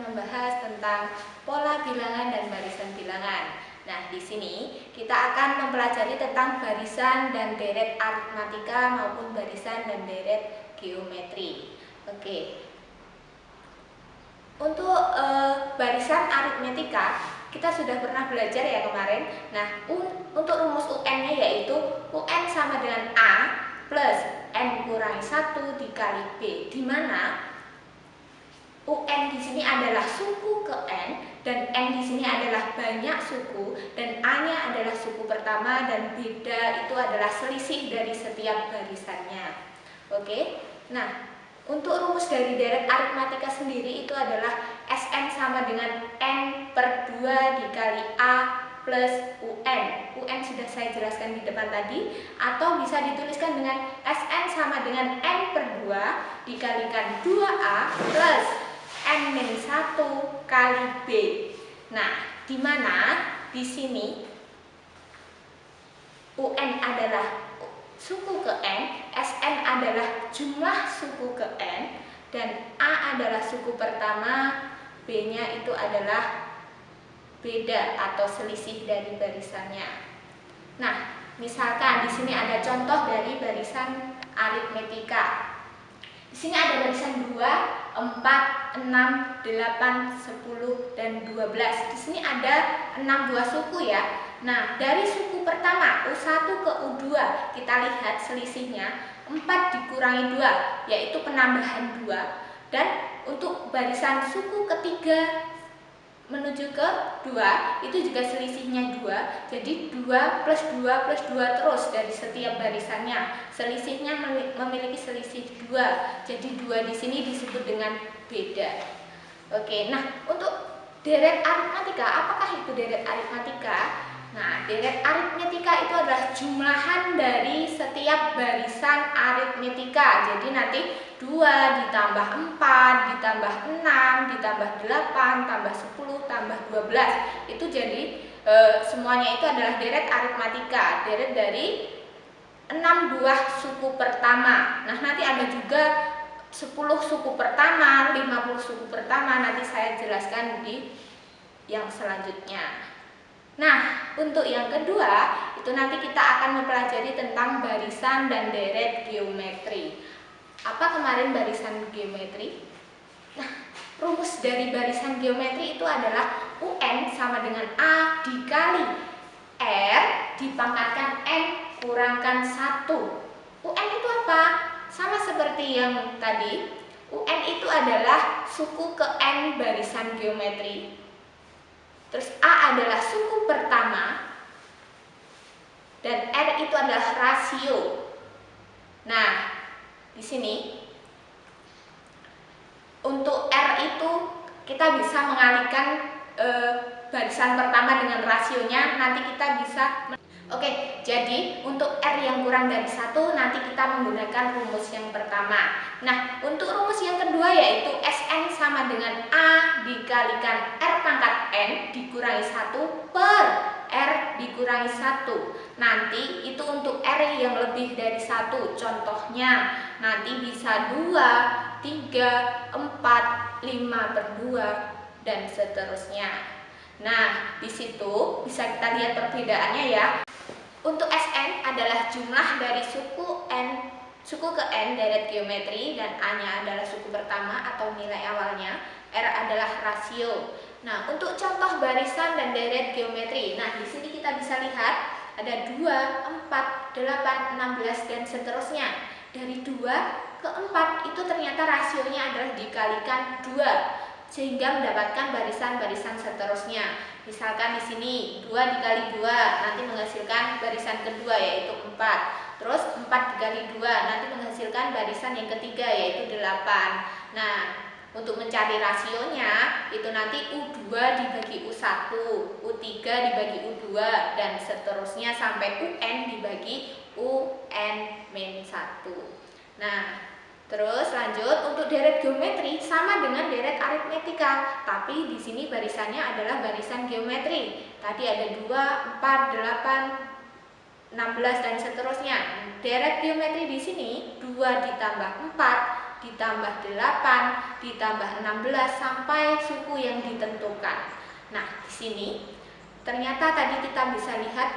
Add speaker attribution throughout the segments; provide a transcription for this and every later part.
Speaker 1: membahas tentang pola bilangan dan barisan bilangan. Nah, di sini kita akan mempelajari tentang barisan dan deret aritmatika maupun barisan dan deret geometri. Oke. Untuk barisan aritmetika kita sudah pernah belajar ya kemarin. Nah, untuk rumus UN-nya yaitu UN sama dengan A plus N kurangi 1 dikali B, di mana UN di sini adalah suku ke N dan N di sini adalah banyak suku dan A-nya adalah suku pertama dan beda itu adalah selisih dari setiap barisannya. Oke. Nah, untuk rumus dari deret aritmatika sendiri itu adalah Sn sama dengan N per 2 dikali A plus UN. UN sudah saya jelaskan di depan tadi, atau bisa dituliskan dengan Sn sama dengan N per 2 dikalikan 2A plus N-1 kali B. Nah, di mana di sini UN adalah suku ke N, Sn adalah jumlah suku ke N, dan A adalah suku pertama, B-nya itu adalah beda atau selisih dari barisannya. Nah, misalkan di sini ada contoh dari barisan aritmetika. Di sini ada barisan 2, 4, 6, 8, 10, dan 12. Di sini ada 6 buah suku ya. Nah, dari suku pertama U1 ke U2 kita lihat selisihnya 4 dikurangi 2, yaitu penambahan 2. Dan untuk barisan suku ketiga menuju ke 2 itu juga selisihnya 2. Jadi 2 plus 2 plus 2 terus dari setiap barisannya. Selisihnya memiliki selisih 2. Jadi 2 di sini disebut dengan beda. Oke, nah untuk deret aritmatika, apakah itu deret aritmatika? Nah, deret aritmetika itu adalah jumlahan dari setiap barisan aritmetika. Jadi nanti 2 ditambah 4, ditambah 6, ditambah 8, tambah 10, tambah 12. Itu jadi semuanya itu adalah deret aritmatika. Deret dari 6 buah suku pertama. Nah, nanti ada juga 10 suku pertama, 50 suku pertama. Nanti saya jelaskan di yang selanjutnya. Nah, untuk yang kedua, itu nanti kita akan mempelajari tentang barisan dan deret geometri. Apa kemarin barisan geometri? Nah, rumus dari barisan geometri itu adalah UN sama dengan A dikali R dipangkatkan N kurangkan 1. UN itu apa? Sama seperti yang tadi, UN itu adalah suku ke N barisan geometri. Terus A adalah suku pertama dan R itu adalah rasio. Nah, di sini untuk R itu kita bisa mengalihkan barisan pertama dengan rasionya. Nanti kita bisa Oke, jadi untuk R yang kurang dari 1 nanti kita menggunakan rumus yang pertama. Nah, untuk rumus yang kedua yaitu Sn sama dengan A dikalikan R pangkat N dikurangi 1 per R dikurangi 1. Nanti itu untuk R yang lebih dari 1. Contohnya nanti bisa 2, 3, 4, 5 per 2 dan seterusnya. Nah, di situ bisa kita lihat perbedaannya ya. Untuk Sn adalah jumlah dari suku ke N deret geometri, dan A-nya adalah suku pertama atau nilai awalnya. R adalah rasio. Nah, untuk contoh barisan dan deret geometri. Nah, di sini kita bisa lihat ada 2, 4, 8, 16 dan seterusnya. Dari 2 ke 4 itu ternyata rasionya adalah dikalikan 2. Sehingga mendapatkan barisan-barisan seterusnya. Misalkan di sini 2 dikali 2 nanti menghasilkan barisan kedua yaitu 4. Terus 4 dikali 2 nanti menghasilkan barisan yang ketiga yaitu 8. Nah, untuk mencari rasionya itu nanti U2 dibagi U1, U3 dibagi U2 dan seterusnya sampai UN dibagi UN-1. Nah, terus lanjut untuk deret geometri sama dengan deret aritmetika, tapi di sini barisannya adalah barisan geometri. Tadi ada 2, 4, 8, 16 dan seterusnya. Deret geometri di sini 2 ditambah 4 ditambah 8, ditambah 16 sampai suku yang ditentukan. Nah, di sini ternyata tadi kita bisa lihat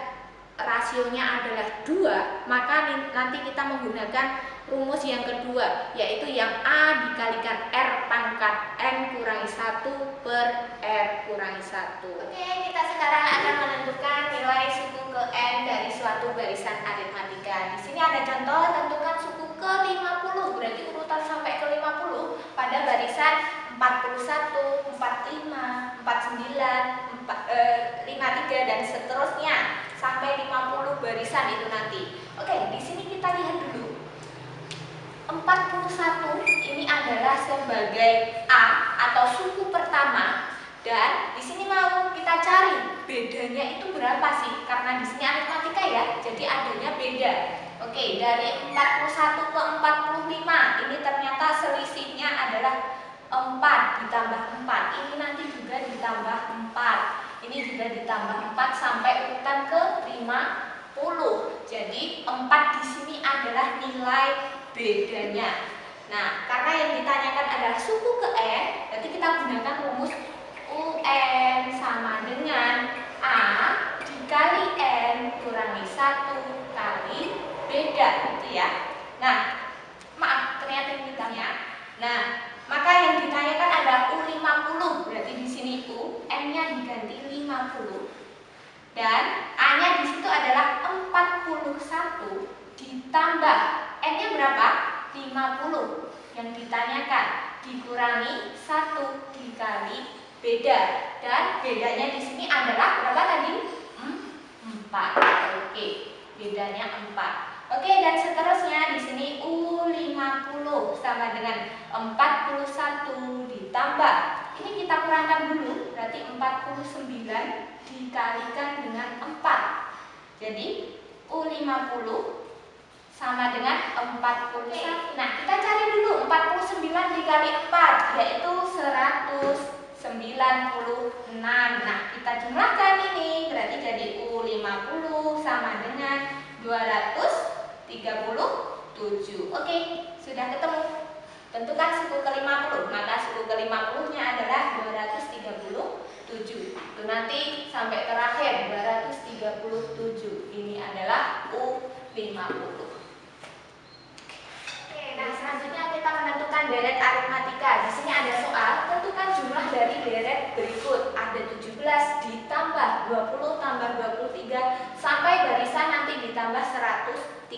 Speaker 1: rasionya adalah 2, maka nanti kita menggunakan rumus yang kedua, yaitu yang A dikalikan R pangkat N kurangi 1 per R kurangi 1. Oke, kita sekarang akan menentukan nilai suku ke N dari suatu barisan aritmatika. Di sini ada contoh, tentukan suku ke 50, berarti urutan sampai ke 50 pada barisan 41, 45, 49, 53 dan seterusnya sampai 50 barisan itu nanti. Oke, di sini kita lihat dulu. 41 ini adalah sebagai A atau suku pertama, dan di sini mau kita cari bedanya itu berapa sih? Karena di sini aritmatika ya, jadi adanya beda. Oke, dari 41 ke 45 ini ternyata selisihnya adalah 4 ditambah 4. Ini nanti juga ditambah 4. Ini juga ditambah 4 sampai urutan ke 50. Jadi 4 di sini adalah nilai bedanya. Nah, karena yang ditanyakan adalah suku ke N, berarti kita gunakan rumus UN sama dengan A dikali N kurangi 1 kali beda, gitu ya. Nah, maaf, ternyata ini ditanya. Nah, maka yang ditanyakan adalah U50, berarti di sini U, N-nya diganti 50. Dan A-nya di situ adalah 41 ditambah N-nya berapa? 50. Yang ditanyakan dikurangi 1 dikali beda. Dan bedanya di sini adalah berapa tadi? 4. Oke, bedanya 4. Oke, dan seterusnya di sini U50 sama dengan 41 ditambah. Ini kita kurangkan dulu, berarti 49 dikalikan dengan 4. Jadi U50 sama dengan 41. Nah, kita cari dulu 49 dikali 4, yaitu 196. Nah, kita jumlahkan ini, berarti jadi U50 sama dengan 237. Oke, sudah ketemu. Tentukan suku ke-50, maka suku ke-50-nya adalah 237. Itu nanti sampai terakhir 237. Ini adalah U50. Oke, nah selanjutnya kita menentukan deret aritmatika. Di sini ada soal, tentukan jumlah dari deret berikut. Ada 17 ditambah 20 tambah 23 sampai barisan nanti ditambah 134.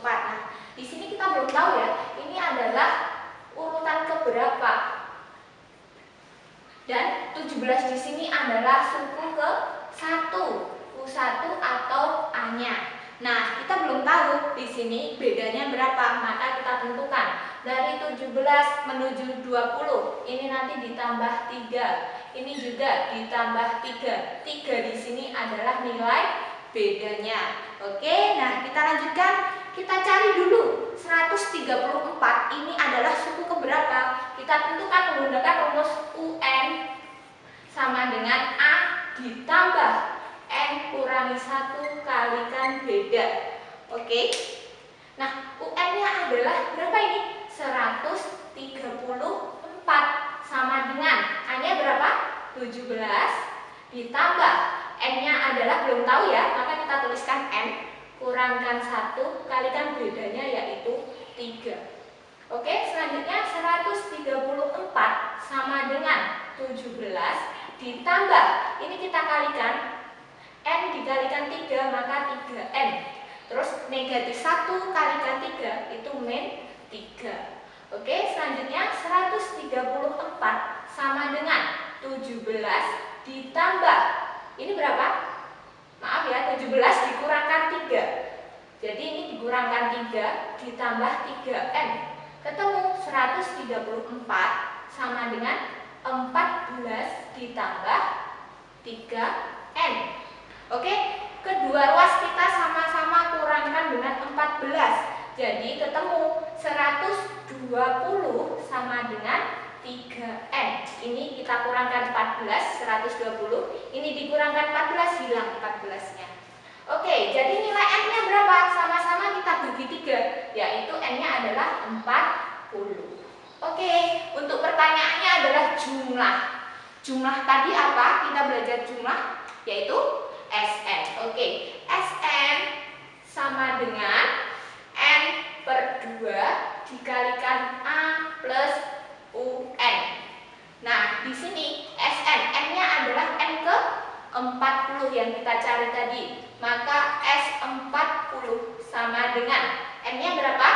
Speaker 1: Nah, di sini kita belum tahu ya, ini adalah urutan keberapa. Dan 17 di sini adalah suku ke 1, U1 atau A-nya. Nah, kita belum tahu di sini bedanya berapa, maka kita tentukan. Dari 17 menuju 20, ini nanti ditambah 3. Ini juga ditambah 3. 3 di sini adalah nilai bedanya. Oke, nah kita lanjutkan. Kita cari dulu 134 ini adalah suku keberapa. Kita tentukan menggunakan rumus UN sama dengan A ditambah N kurangi 1 kalikan beda. Oke. Nah, UN-nya adalah berapa ini? 134 sama dengan A-nya berapa? 17 ditambah N-nya adalah belum tahu ya, maka kita tuliskan N kurangkan 1 kalikan bedanya yaitu 3. Oke, selanjutnya 134 sama dengan 17 ditambah, ini kita kalikan N dikalikan 3 maka 3N. Terus negatif 1 kalikan 3 itu min 3. Oke, selanjutnya 134 sama dengan 17 ditambah, ini berapa? Maaf ya, 17 dikurangkan 3. Jadi ini dikurangkan 3 ditambah 3N. Ketemu 134 sama dengan 14 ditambah 3N. Oke, kedua ruas kita sama-sama kurangkan dengan 14. Jadi ketemu 120 sama dengan 3N. Ini kita kurangkan 14, 120. Ini dikurangkan 14, hilang 14-nya. Oke, jadi nilai N-nya berapa? Sama-sama kita bagi 3, yaitu N-nya adalah 40. Oke, untuk pertanyaannya adalah jumlah. Jumlah tadi apa? Kita belajar jumlah, yaitu Sn. Oke, Sn sama dengan N per 2 dikalikan A plus UN. Nah, di sini Sn, N-nya adalah N ke 40 yang kita cari tadi. Maka S40 sama dengan N-nya berapa?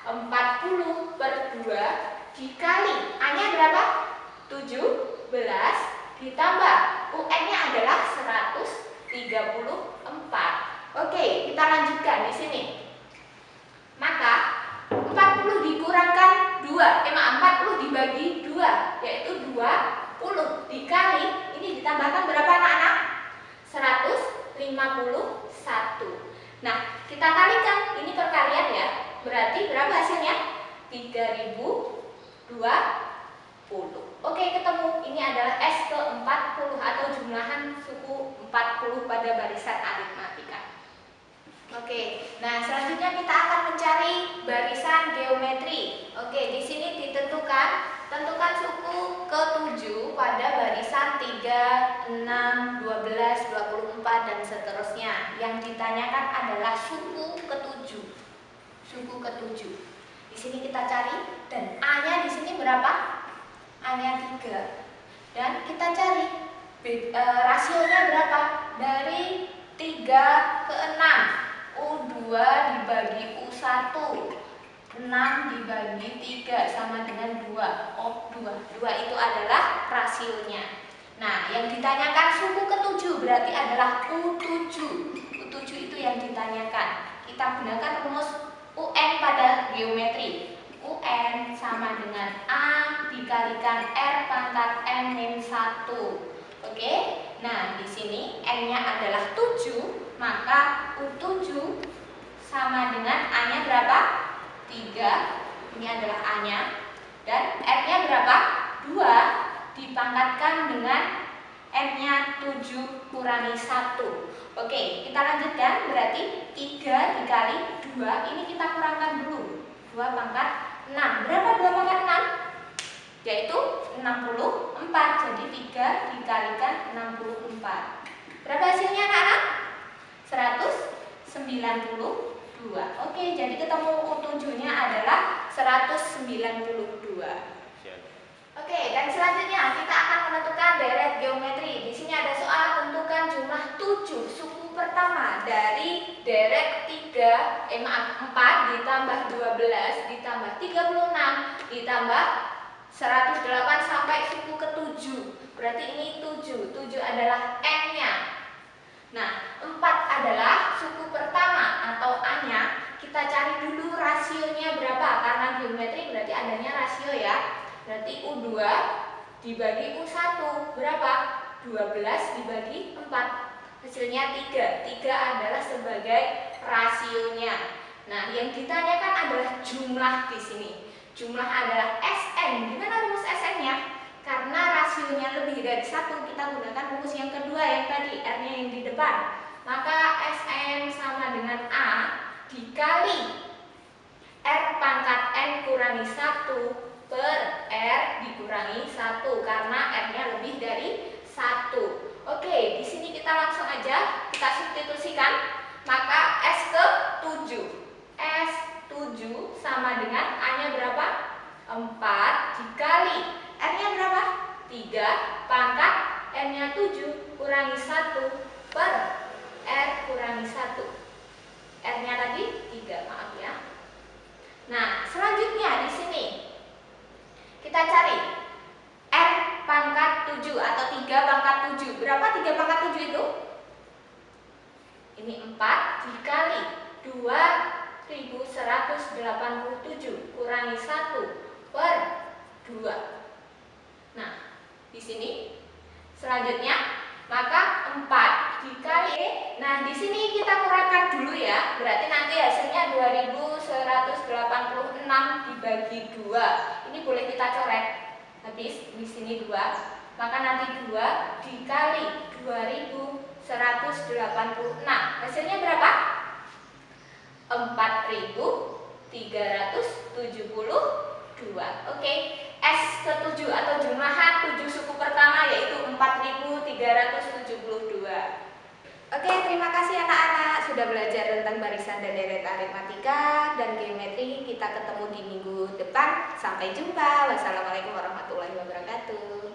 Speaker 1: 40 per 2 dikali A-nya berapa? 17 ditambah UN-nya adalah 134. Oke, kita lanjutkan di sini. Maka 40 dikurangkan 40 dibagi 2 yaitu 20 dikali ini ditambahkan berapa anak-anak? 151. Nah, kita kalikan, ini perkalian ya. Berarti berapa hasilnya? 3020. Oke, ketemu. Ini adalah S ke-40 atau jumlahan suku 40 pada barisan aritmatika. Oke, nah selanjutnya kita akan mencari barisan geometri. Oke, di sini tentukan suku ke-7 pada barisan 3, 6, 12, 24 dan seterusnya. Yang ditanyakan adalah suku ke-7. Suku ke-7. Di sini kita cari dan A-nya di sini berapa? A-nya 3. Dan kita cari rasionya berapa? Dari 3 ke 6. U2 dibagi U1, 6 dibagi 3 sama dengan 2. Oh, 2 itu adalah rasionya. Nah, yang ditanyakan suku ke-7 berarti adalah U7. U7 itu yang ditanyakan. Kita gunakan rumus UN pada geometri. UN sama dengan A dikalikan R pangkat N-1. Oke? Nah, di sini N-nya adalah 7. Maka U7 sama dengan A-nya berapa? 3. Ini adalah A-nya. Dan R-nya berapa? 2 dipangkatkan dengan N-nya 7 kurangi 1. Oke, kita lanjutkan. Berarti 3 dikali 2. Ini kita kurangkan dulu. 2 pangkat 6. Berapa 2 pangkat 6? Yaitu 64. Jadi 3 dikalikan 64. Berapa hasilnya anak-anak? 192. Oke, jadi ketemu U7-nya adalah 192. Oke, dan selanjutnya kita akan menentukan deret geometri. Di sini ada soal tentukan jumlah 7 suku pertama dari deret 4 ditambah 12 ditambah 36 ditambah 108 sampai suku ke-7. Berarti ini 7. 7 adalah N-nya. Nah, 4 adalah suku pertama atau A-nya. Kita cari dulu rasionya berapa. Karena geometri berarti adanya rasio ya. Berarti U2 dibagi U1 berapa? 12 dibagi 4. Hasilnya 3. 3 adalah sebagai rasionya. Nah, yang ditanyakan adalah jumlah di sini. Jumlah adalah Sn. Gimana rumus Sn-nya? Karena rasionya lebih dari 1, kita gunakan rumus yang kedua yang tadi, R-nya yang di depan. Maka Sn sama dengan A dikali R pangkat N kurangi 1 per R dikurangi 1 karena R-nya lebih dari 1. Oke, di sini kita langsung aja kita substitusikan. Maka S ke-7. S7 sama dengan A-nya berapa? 4 dikali R-nya berapa? 3 pangkat N-nya 7 kurangi 1 per R kurangi 1. R-nya tadi 3, maaf ya. Nah, selanjutnya di sini kita cari R pangkat 7 atau 3 pangkat 7. Berapa 3 pangkat 7 itu? Ini 4 dikali 2187 kurangi 1 per 2. Nah, di sini selanjutnya maka 4 dikali. Nah, di sini kita kurangkan dulu ya. Berarti nanti hasilnya 2186 dibagi 2. Ini boleh kita coret. Habis di sini 2. Maka nanti 2 dikali 2186. Hasilnya berapa? 4372. Oke, S ke-7 atau jumlahan 7 suku pertama yaitu 4372. Oke, terima kasih anak-anak sudah belajar tentang barisan dan deret aritmatika dan geometri. Kita ketemu di minggu depan. Sampai jumpa. Wassalamualaikum warahmatullahi wabarakatuh.